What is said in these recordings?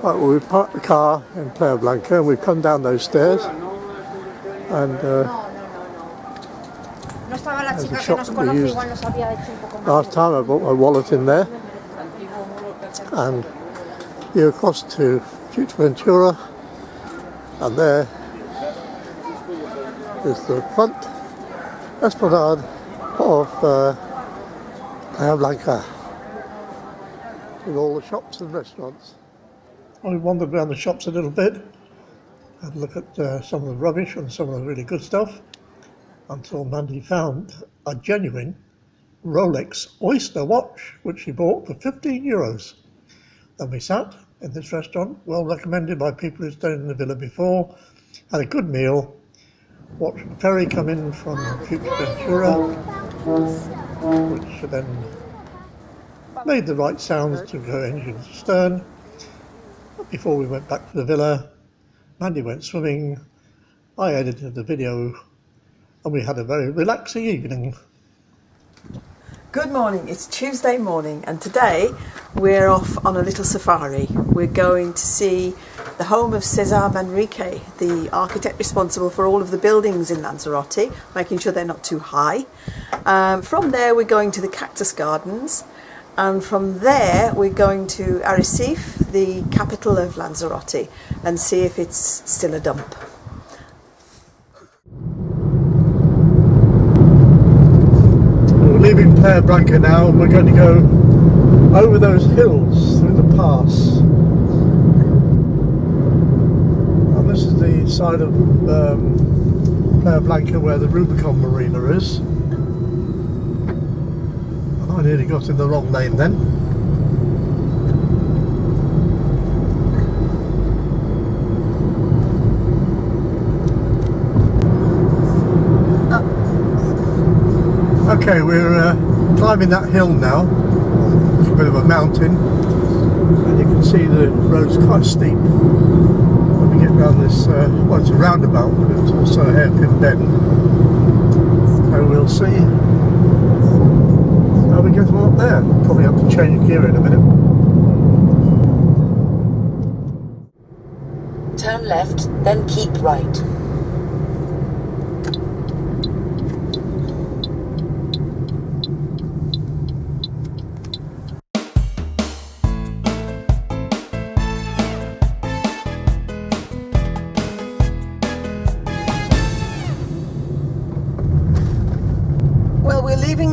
Right, well, we parked the car in Playa Blanca and we've come down those stairs, and there's a shop that we used last time. I brought my wallet in there, and you're across to Fuerteventura, and there is the front esplanade of Playa Blanca with all the shops and restaurants. I wandered around the shops a little bit, had a look at some of the rubbish and some of the really good stuff, until Mandy found a genuine Rolex Oyster watch, which she bought for €15. Then we sat in this restaurant, well recommended by people who've stayed in the villa before, had a good meal, watched the ferry come in from Fuerteventura, which then made the right sounds to go engines astern. Before we went back to the villa, Mandy went swimming, I edited the video, and we had a very relaxing evening. Good morning, it's Tuesday morning, and today we're off on a little safari. We're going to see the home of Cesar Manrique, the architect responsible for all of the buildings in Lanzarote, making sure they're not too high. From there we're going to the Cactus Gardens, and from there we're going to Arrecife, the capital of Lanzarote, and see if it's still a dump. We're leaving Playa Blanca now, and we're going to go over those hills through the pass. And this is the side of Playa Blanca where the Rubicon Marina is. I nearly got in the wrong lane then. Okay, we're climbing that hill now. It's a bit of a mountain, and you can see the road's quite steep. When we get around this, well, it's a roundabout, but it's also a hairpin bend. So we'll see how we get on up there. Probably have to change gear in a minute. Turn left, then keep right.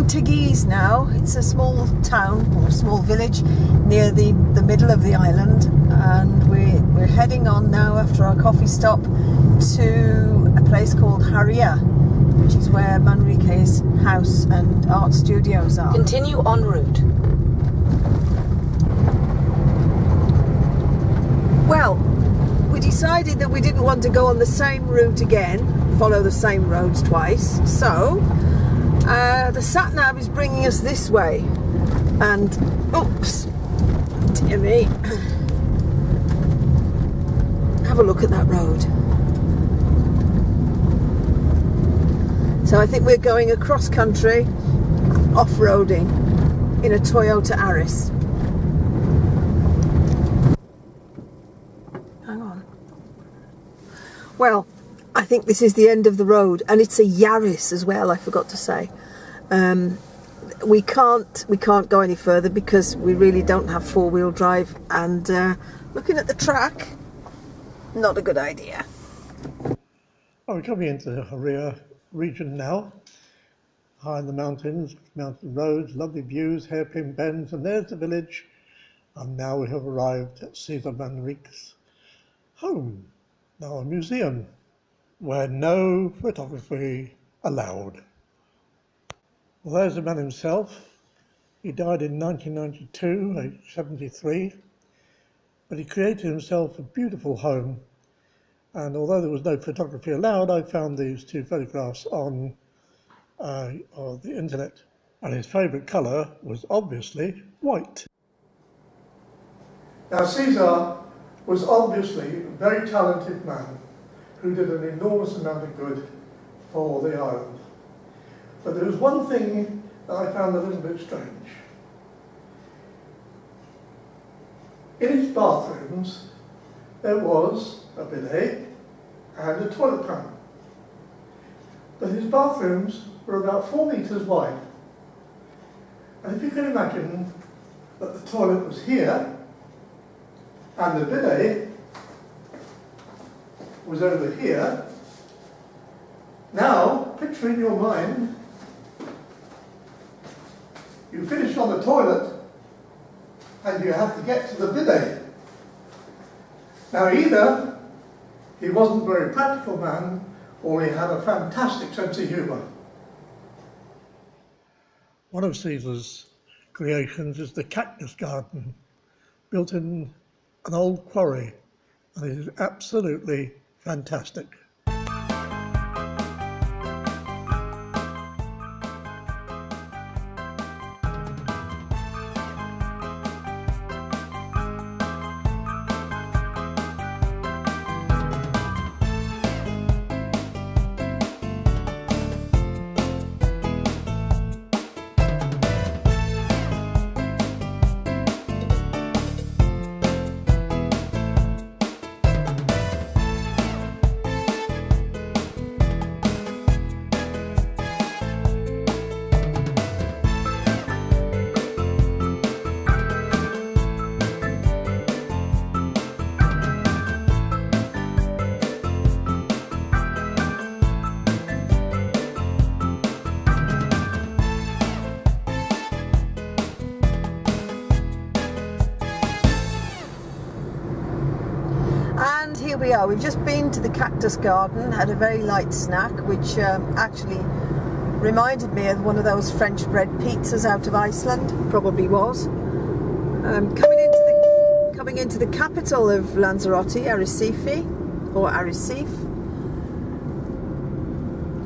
Teguise now. It's a small town or a small village near the middle of the island, and we're heading on now after our coffee stop to a place called Haria, which is where Manrique's house and art studios are. Continue en route. Well, we decided that we didn't want to go on the same route again, follow the same roads twice, so the sat-nav is bringing us this way, and oops, dear me, have a look at that road. So I think we're going across country, off-roading in a Toyota Yaris. Hang on. Well, I think this is the end of the road, and it's a Yaris as well, I forgot to say. We can't go any further because we really don't have four-wheel drive, and looking at the track, not a good idea. We're coming into the Haria region now, high in the mountains, mountain roads, lovely views, hairpin bends, and there's the village. And now we have arrived at Cesar Manrique's home, now a museum, where no photography allowed. Well, there's the man himself. He died in 1992, aged 73, but he created himself a beautiful home, and although there was no photography allowed, I found these two photographs on the internet, and his favourite colour was obviously white. Now, Cesar was obviously a very talented man who did an enormous amount of good for the island. But there was one thing that I found a little bit strange. In his bathrooms, there was a bidet and a toilet pan. But his bathrooms were about 4 metres wide. And if you can imagine that the toilet was here and the bidet was over here, now picture in your mind you finished on the toilet and you have to get to the bidet. Now either he wasn't a very practical man or he had a fantastic sense of humour. One of Caesar's creations is the cactus garden, built in an old quarry, and it is absolutely fantastic. And here we are. We've just been to the cactus garden, had a very light snack, which actually reminded me of one of those French bread pizzas out of Iceland. Probably was. Coming into the capital of Lanzarote, Arrecife, or Arrecife,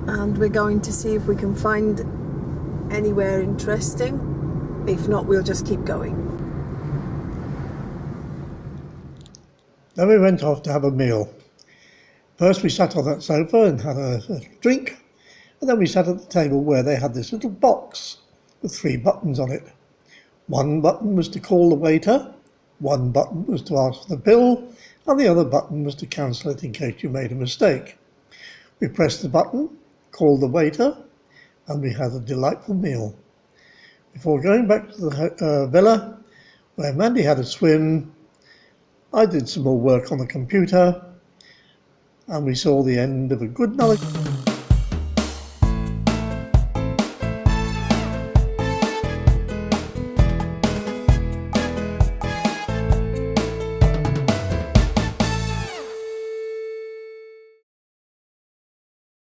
and we're going to see if we can find anywhere interesting. If not, we'll just keep going. Then we went off to have a meal. First we sat on that sofa and had a drink, and then we sat at the table where they had this little box with 3 buttons on it. One button was to call the waiter, one button was to ask for the bill, and the other button was to cancel it in case you made a mistake. We pressed the button, called the waiter, and we had a delightful meal. Before going back to the villa, where Mandy had a swim, I did some more work on the computer, and we saw the end of a good night.